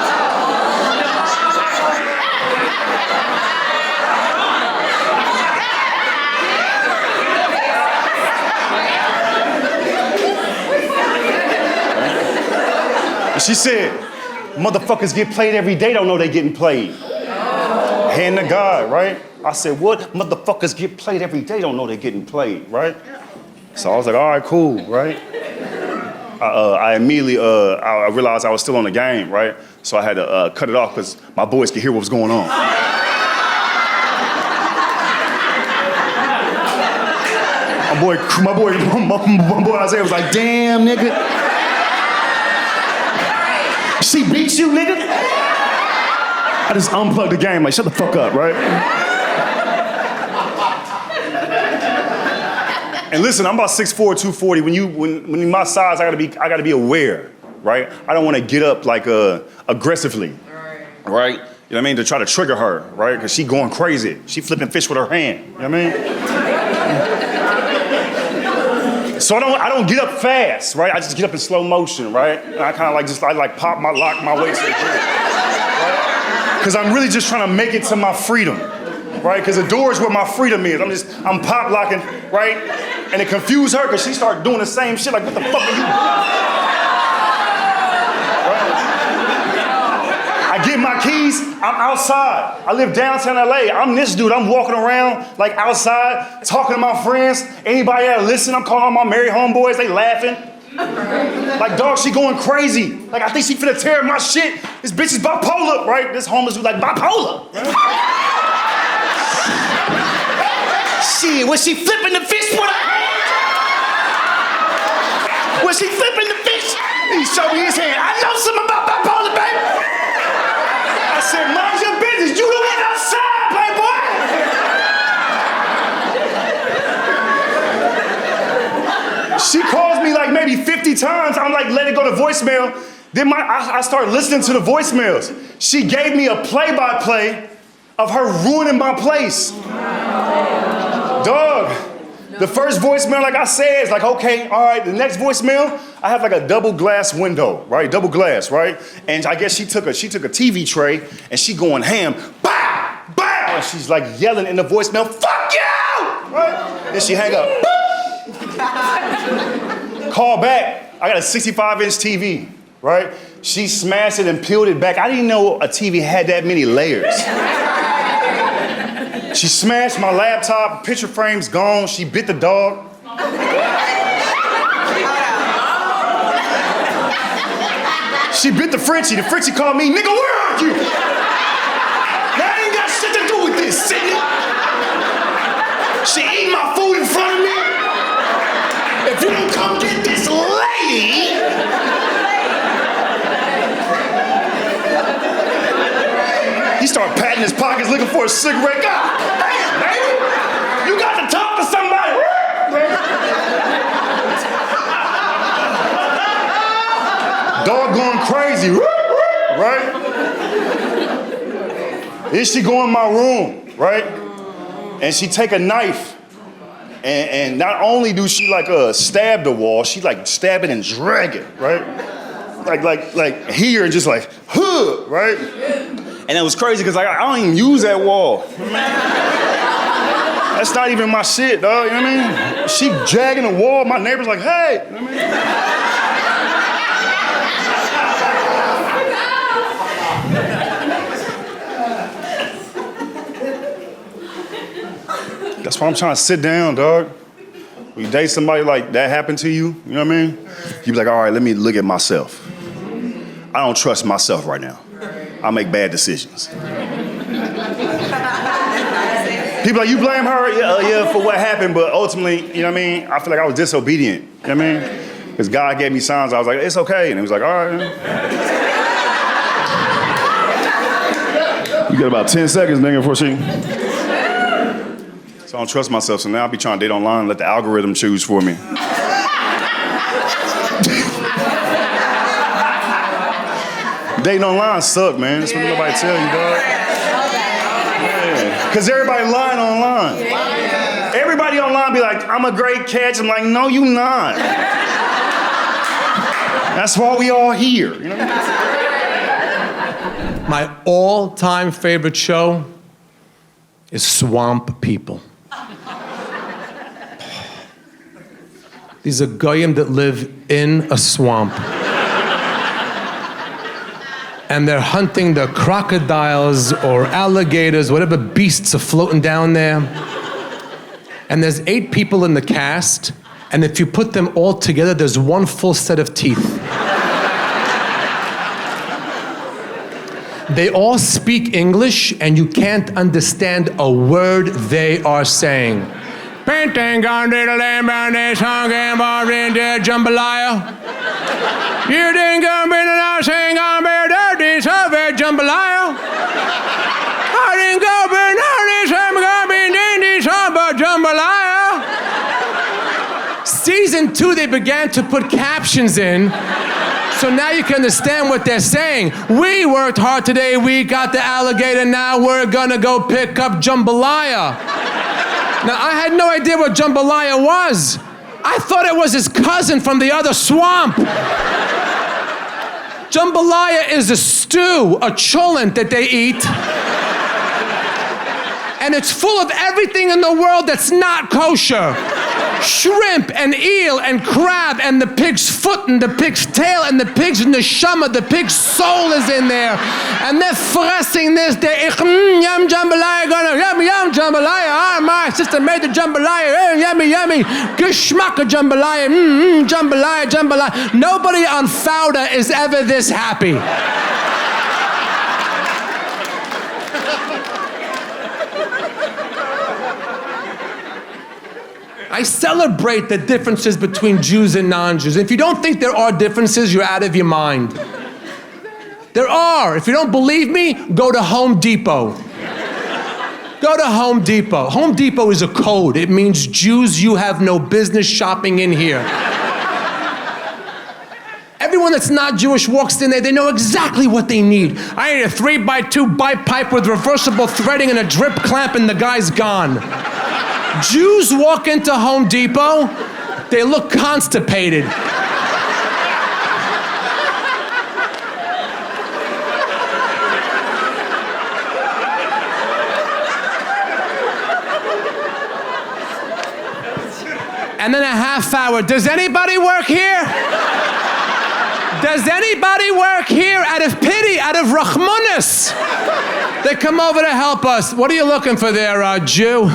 And she said, motherfuckers get played every day, don't know they getting played. Hand to God, right? I said, what? Motherfuckers get played every day, don't know they getting played, right? So I was like, all right, cool, right? I immediately, I realized I was still on the game, right? So I had to cut it off because my boys could hear what was going on. My boy Isaiah was like, damn, nigga. She beat you, nigga? I just unplugged the game, like, shut the fuck up, right? And listen, I'm about 6'4", 240. When you my size, I gotta be aware, right? I don't want to get up like aggressively, right? You know what I mean? To try to trigger her, right? Because she going crazy. She flipping fish with her hand. You know what I mean? So I don't get up fast, right? I just get up in slow motion, right? And I kind of like pop lock my way to the door, right? Because I'm really just trying to make it to my freedom, right? Because the door is where my freedom is. I'm pop locking, right? And it confused her because she started doing the same shit. Like, what the fuck are you doing? Right? I get my keys. I'm outside. I live downtown LA. I'm this dude. I'm walking around like outside, talking to my friends. Anybody that listen, I'm calling all my married homeboys. They laughing. Like, dog, she going crazy. Like, I think she finna tear my shit. This bitch is bipolar, right? This homeless dude like bipolar. Right? Shit, was she flipping the fish with her hand? Was she flipping the fish? He showed me his hand. I know something about bipolar, baby. I said, mind your business. You the one outside, playboy. She calls me like maybe 50 times. I'm like, let it go to voicemail. Then I started listening to the voicemails. She gave me a play-by-play of her ruining my place. Dog, the first voicemail, like I said, is like, okay, all right, the next voicemail, I have like a double glass window, right? Double glass, right? And I guess she took a TV tray and she going ham, bow, bow, and she's like yelling in the voicemail, fuck you, right? Then she hang up, call back, I got a 65-inch TV, right? She smashed it and peeled it back. I didn't know a TV had that many layers. She smashed my laptop, picture frame's gone, she bit the dog. She bit the Frenchie called me, nigga, where are you? That ain't got shit to do with this, Sydney. She ate my food in front of me. If you don't come get this lady. He started patting his pockets looking for a cigarette. God damn, baby! You got to talk to somebody. Dog going crazy, right? Then she go in my room, right? And she take a knife, and not only do she like stab the wall, she like stab it and drag it, right? Like here and just like, huh, right? And it was crazy because I don't even use that wall. That's not even my shit, dog, you know what I mean? She dragging the wall, my neighbor's like, hey, you know what I mean? That's why I'm trying to sit down, dog. When you date somebody like that happened to you, you know what I mean? You be like, all right, let me look at myself. I don't trust myself right now. I make bad decisions. People like, you blame her? Yeah, for what happened, but ultimately, you know what I mean? I feel like I was disobedient, you know what I mean? Because God gave me signs, I was like, it's okay. And he was like, all right. You got about 10 seconds, nigga, before she... So I don't trust myself, so now I be trying to date online and let the algorithm choose for me. Dating online suck, man. That's what nobody tell you, dog. Yeah. Cause everybody lying online. Everybody online be like, I'm a great catch. I'm like, no, you not. That's why we all here, you know? My all-time favorite show is Swamp People. These are goyim that live in a swamp. And they're hunting the crocodiles or alligators, whatever beasts are floating down there. And there's 8 people in the cast, and if you put them all together, there's one full set of teeth. They all speak English, and you can't understand a word they are saying. Painting on the land bound this hung and bar in the jambalaya. You didn't go in the house, hang on, bear dirty, so very jambalaya. I didn't go in the house, I'm going to be in this harbor jambalaya. Season 2, they began to put captions in. So now you can understand what they're saying. We worked hard today, we got the alligator, now we're gonna go pick up jambalaya. Now, I had no idea what jambalaya was. I thought it was his cousin from the other swamp. Jambalaya is a stew, a cholent that they eat. And it's full of everything in the world that's not kosher. Shrimp and eel and crab and the pig's foot and the pig's tail and the pig's neshama, the pig's soul is in there. And they're fressing this, they're yum jambalaya, gonna yum jambalaya. Ah, my sister made the jambalaya, yummy, yummy. Geschmack of jambalaya, jambalaya. Nobody on Fauda is ever this happy. I celebrate the differences between Jews and non-Jews. If you don't think there are differences, you're out of your mind. There are. If you don't believe me, go to Home Depot. Go to Home Depot. Home Depot is a code. It means Jews, you have no business shopping in here. Everyone that's not Jewish walks in there, they know exactly what they need. I need a 3x2 bike pipe with reversible threading and a drip clamp and the guy's gone. Jews walk into Home Depot, they look constipated. And then a half hour, does anybody work here? Does anybody work here out of pity, out of Rachmanis? They come over to help us. What are you looking for there, Jew?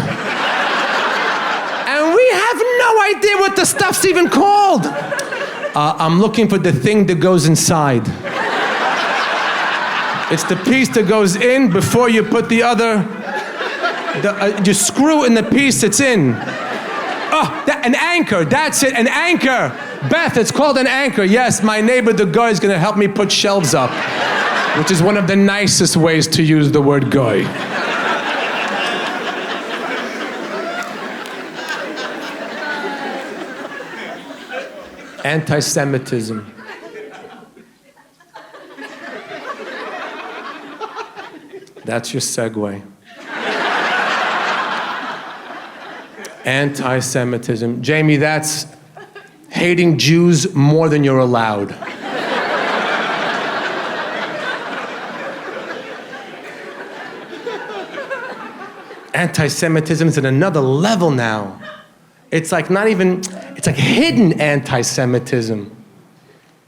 And we have no idea what the stuff's even called. I'm looking for the thing that goes inside. It's the piece that goes in before you put the other, you screw in the piece that's in. Oh, an anchor, that's it, an anchor. Beth, it's called an anchor. Yes, my neighbor, the guy, is gonna help me put shelves up, which is one of the nicest ways to use the word guy. Anti-Semitism. That's your segue. Anti-Semitism. Jamie, that's hating Jews more than you're allowed. Anti-Semitism is at another level now. It's like it's like hidden anti-Semitism.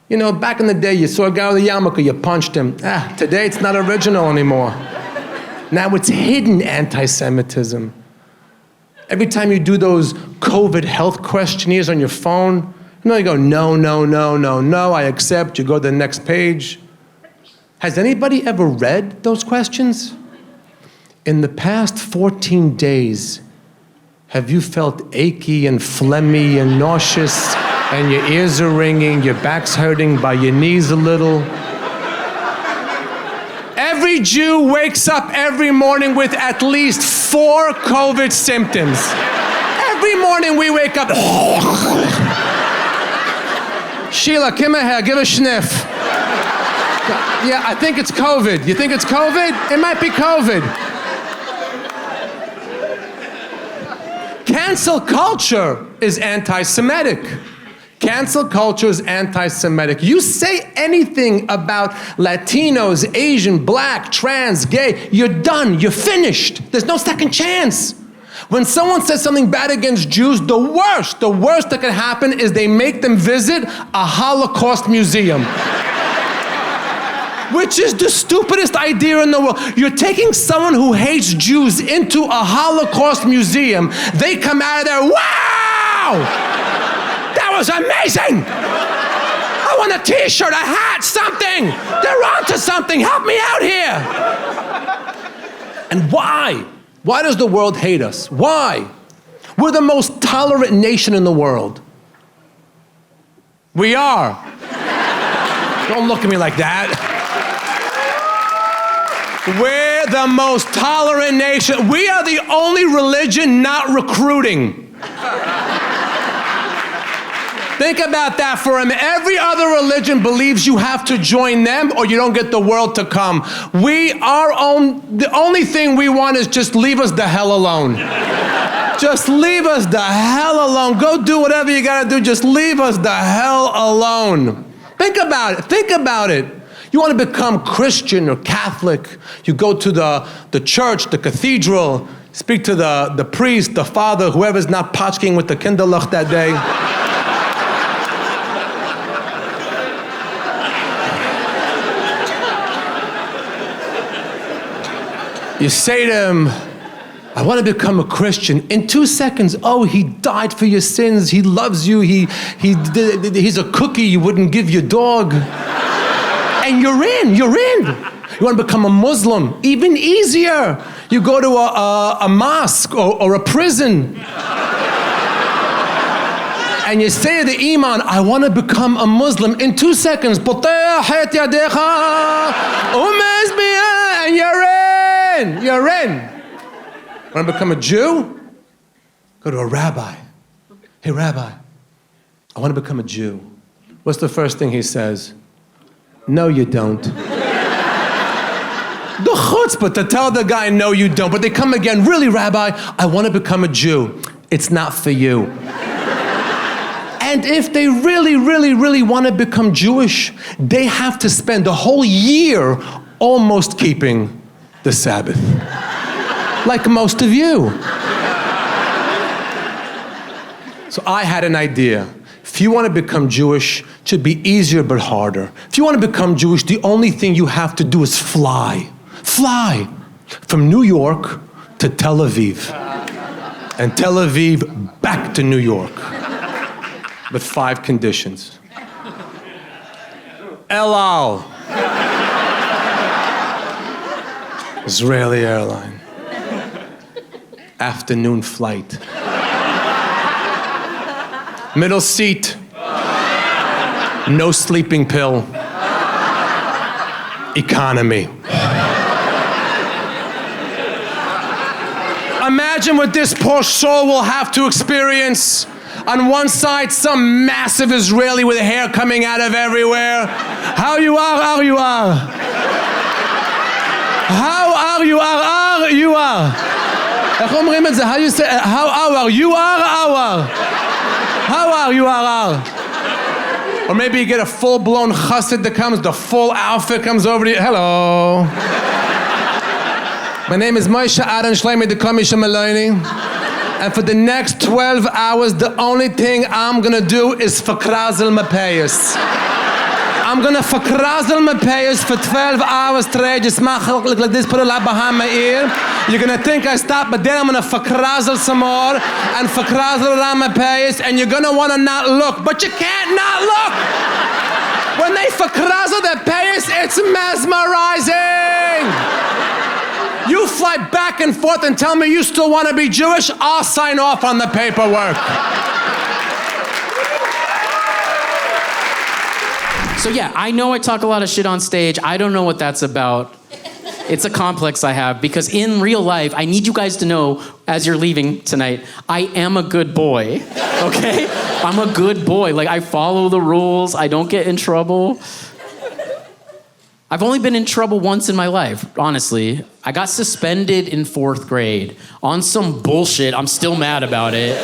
You know, back in the day, you saw a guy with a yarmulke, you punched him. Today it's not original anymore. Now it's hidden anti-Semitism. Every time you do those COVID health questionnaires on your phone, you go, no, no, no, no, no, I accept. You go to the next page. Has anybody ever read those questions? In the past 14 days, have you felt achy and phlegmy and nauseous and your ears are ringing, your back's hurting, by your knees a little? Every Jew wakes up every morning with at least 4 COVID symptoms. Every morning we wake up. Sheila, come here, give a sniff. Yeah, I think it's COVID. You think it's COVID? It might be COVID. Cancel culture is anti-Semitic. Cancel culture is anti-Semitic. You say anything about Latinos, Asian, black, trans, gay, you're done, you're finished. There's no second chance. When someone says something bad against Jews, the worst that can happen is they make them visit a Holocaust museum. Which is the stupidest idea in the world. You're taking someone who hates Jews into a Holocaust museum. They come out of there, wow! That was amazing! I want a t-shirt, a hat, something! They're onto something, help me out here! And why? Why does the world hate us? Why? We're the most tolerant nation in the world. We are. Don't look at me like that. We're the most tolerant nation. We are the only religion not recruiting. Think about that for a minute. Every other religion believes you have to join them or you don't get the world to come. The only thing we want is just leave us the hell alone. Just leave us the hell alone. Go do whatever you gotta do. Just leave us the hell alone. Think about it. Think about it. You want to become Christian or Catholic, you go to the church, the cathedral, speak to the priest, the father, whoever's not patchking with the kinderluch that day. You say to him, I want to become a Christian. In 2 seconds, oh, he died for your sins. He loves you. He's a cookie you wouldn't give your dog. And you're in. You want to become a Muslim, even easier. You go to a mosque or a prison. And you say to the imam, I want to become a Muslim. In 2 seconds, and you're in. Want to become a Jew? Go to a rabbi. Hey, rabbi, I want to become a Jew. What's the first thing he says? No, you don't. The chutzpah to tell the guy, no, you don't. But they come again, really, rabbi, I want to become a Jew. It's not for you. And if they really, really, really want to become Jewish, they have to spend a whole year almost keeping the Sabbath. Like most of you. So I had an idea. If you want to become Jewish, it should be easier but harder. If you want to become Jewish, the only thing you have to do is fly. Fly from New York to Tel Aviv. And Tel Aviv back to New York. With 5 conditions. El Al. Israeli airline. Afternoon flight. Middle seat. No sleeping pill. Economy. Imagine what this poor soul will have to experience. On one side, some massive Israeli with hair coming out of everywhere. How you are? How you are? How are you? you are? איך אומרים את זה? How you say, how are you are our? How are you are? Or maybe you get a full-blown chassid that comes, the full outfit comes over to you. Hello. My name is Moshe Aaron Shleimi de Komisha Maloni. And for the next 12 hours, the only thing I'm gonna do is fakrazel mapayas. I'm gonna fakrazel mapayas for 12 hours straight. Just look like this, put a lot behind my ear. You're gonna think I stopped, but then I'm gonna fakrazel some more and fakrazel around my payas, and you're gonna wanna not look, but you can't not look. When they fakrazel their payas, it's mesmerizing. You fly back and forth and tell me you still want to be Jewish, I'll sign off on the paperwork. So yeah, I know I talk a lot of shit on stage. I don't know what that's about. It's a complex I have because in real life, I need you guys to know as you're leaving tonight, I am a good boy, okay? I'm a good boy. Like, I follow the rules. I don't get in trouble. I've only been in trouble once in my life, honestly. I got suspended in 4th grade on some bullshit. I'm still mad about it.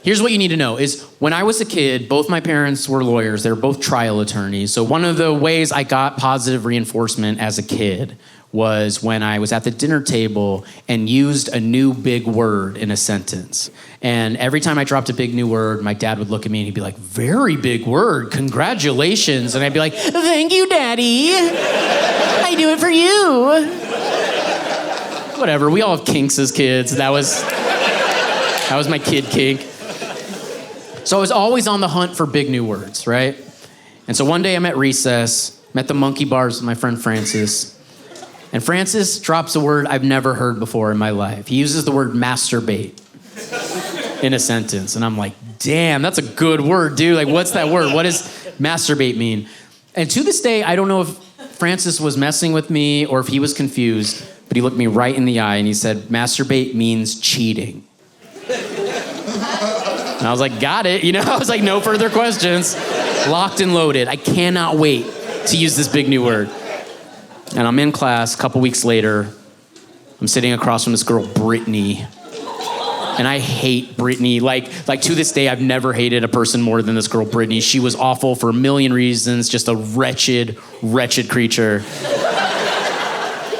Here's what you need to know is when I was a kid, both my parents were lawyers. They were both trial attorneys. So one of the ways I got positive reinforcement as a kid was when I was at the dinner table and used a new big word in a sentence. And every time I dropped a big new word, my dad would look at me and he'd be like, very big word, congratulations. And I'd be like, thank you, Daddy. I do it for you. Whatever, we all have kinks as kids. That was my kid kink. So I was always on the hunt for big new words, right? And so one day I'm at recess, met the monkey bars with my friend Francis. And Francis drops a word I've never heard before in my life. He uses the word masturbate in a sentence. And I'm like, damn, that's a good word, dude. Like, what's that word? What does masturbate mean? And to this day, I don't know if Francis was messing with me or if he was confused, but he looked me right in the eye and he said, masturbate means cheating. And I was like, got it. You know, I was like, no further questions. Locked and loaded. I cannot wait to use this big new word. And I'm in class a couple weeks later. I'm sitting across from this girl, Brittany. And I hate Brittany. Like to this day, I've never hated a person more than this girl, Brittany. She was awful for a million reasons, just a wretched, wretched creature.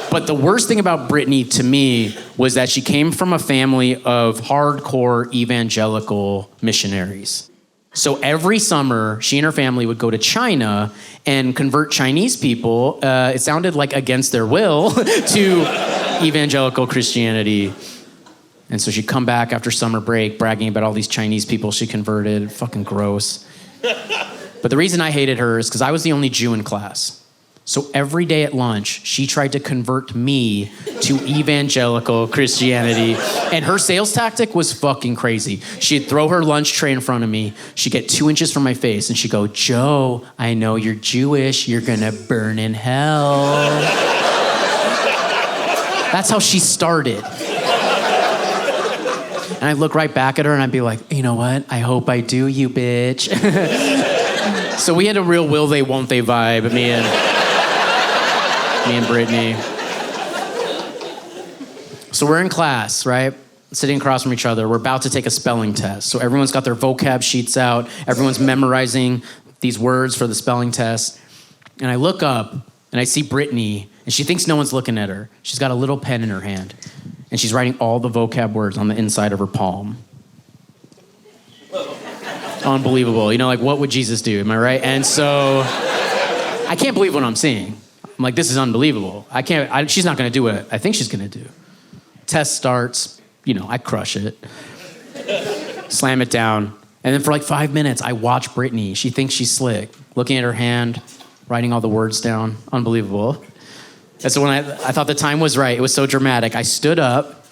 But the worst thing about Brittany to me was that she came from a family of hardcore evangelical missionaries. So every summer, she and her family would go to China and convert Chinese people, it sounded like against their will, to evangelical Christianity. And so she'd come back after summer break bragging about all these Chinese people she converted. Fucking gross. But the reason I hated her is because I was the only Jew in class. So every day at lunch, she tried to convert me to evangelical Christianity. And her sales tactic was fucking crazy. She'd throw her lunch tray in front of me. She'd get 2 inches from my face and she'd go, Joe, I know you're Jewish. You're gonna burn in hell. That's how she started. And I'd look right back at her and I'd be like, you know what? I hope I do, you bitch. So we had a real will they, won't they vibe, me and Brittany. So we're in class, right? Sitting across from each other. We're about to take a spelling test. So everyone's got their vocab sheets out. Everyone's memorizing these words for the spelling test. And I look up and I see Brittany and she thinks no one's looking at her. She's got a little pen in her hand and she's writing all the vocab words on the inside of her palm. Unbelievable. You know, like, what would Jesus do? Am I right? And so I can't believe what I'm seeing. I'm like, this is unbelievable. She's not going to do what I think she's going to do. Test starts. You know, I crush it. Slam it down. And then for like 5 minutes, I watch Brittany. She thinks she's slick. Looking at her hand, writing all the words down. Unbelievable. And so when I thought the time was right, it was so dramatic. I stood up.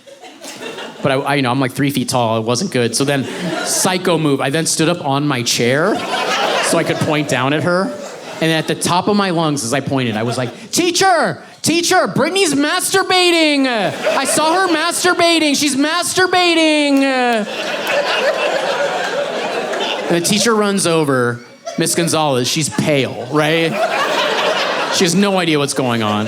But I'm like 3 feet tall. It wasn't good. So then, psycho move. I then stood up on my chair so I could point down at her. And at the top of my lungs, as I pointed, I was like, Teacher, Brittany's masturbating. I saw her masturbating. She's masturbating. And the teacher runs over. Miss Gonzalez, she's pale, right? She has no idea what's going on.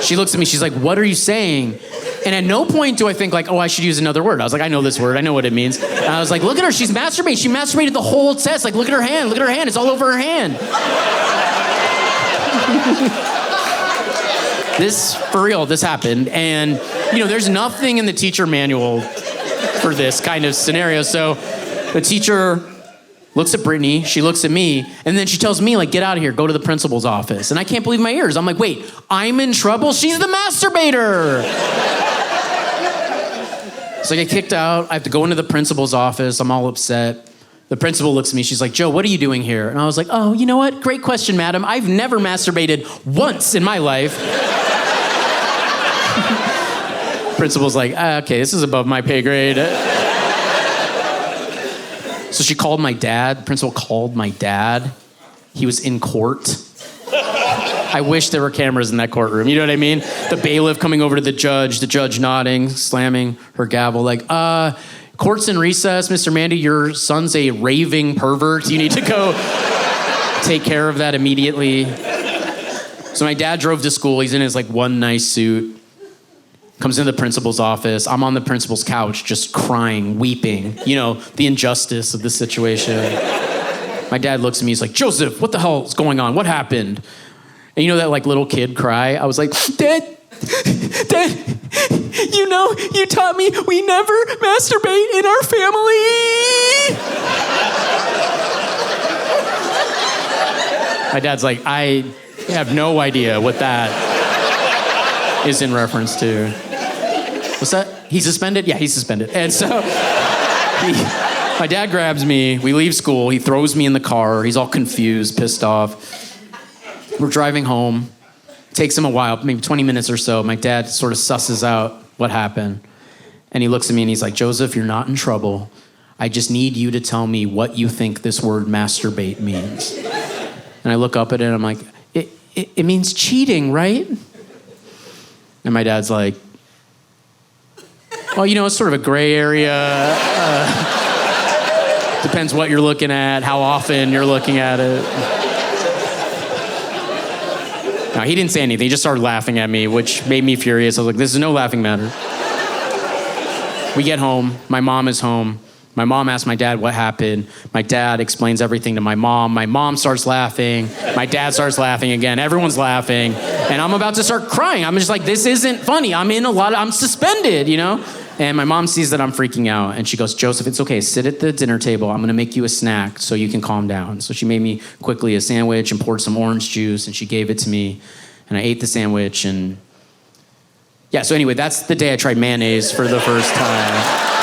She looks at me, she's like, what are you saying? And at no point do I think like, oh, I should use another word. I was like, I know this word, I know what it means. And I was like, look at her, she's masturbating. She masturbated the whole test. Like, look at her hand, it's all over her hand. For real, this happened. And, there's nothing in the teacher manual for this kind of scenario. So the teacher looks at Brittany, she looks at me, and then she tells me, like, get out of here, go to the principal's office. And I can't believe my ears. I'm like, wait, I'm in trouble? She's the masturbator. So I get kicked out. I have to go into the principal's office. I'm all upset. The principal looks at me. She's like, Joe, what are you doing here? And I was like, oh, you know what? Great question, madam. I've never masturbated once in my life. Principal's like, okay, this is above my pay grade. So she called my dad. Principal called my dad. He was in court. I wish there were cameras in that courtroom. You know what I mean? The bailiff coming over to the judge nodding, slamming her gavel, like, court's in recess, Mr. Mande, your son's a raving pervert. You need to go take care of that immediately. So my dad drove to school. He's in his like one nice suit. Comes into the principal's office. I'm on the principal's couch just crying, weeping. The injustice of the situation. My dad looks at me, he's like, Joseph, what the hell is going on? What happened? And that like little kid cry? I was like, Dad, you taught me we never masturbate in our family. My dad's like, I have no idea what that is in reference to. What's that? He's suspended? Yeah, he's suspended. And so my dad grabs me, we leave school, he throws me in the car, he's all confused, pissed off. We're driving home. Takes him a while, maybe 20 minutes or so. My dad sort of susses out what happened. And he looks at me and he's like, Joseph, you're not in trouble. I just need you to tell me what you think this word masturbate means. And I look up at it and I'm like, it means cheating, right? And my dad's like, well, it's sort of a gray area. Depends what you're looking at, how often you're looking at it. No, he didn't say anything. He just started laughing at me, which made me furious. I was like, this is no laughing matter. We get home. My mom is home. My mom asks my dad what happened. My dad explains everything to my mom. My mom starts laughing. My dad starts laughing again. Everyone's laughing. And I'm about to start crying. I'm just like, this isn't funny. I'm suspended, And my mom sees that I'm freaking out. And she goes, Joseph, it's okay. Sit at the dinner table. I'm going to make you a snack so you can calm down. So she made me quickly a sandwich and poured some orange juice. And she gave it to me. And I ate the sandwich. And yeah, so anyway, that's the day I tried mayonnaise for the first time.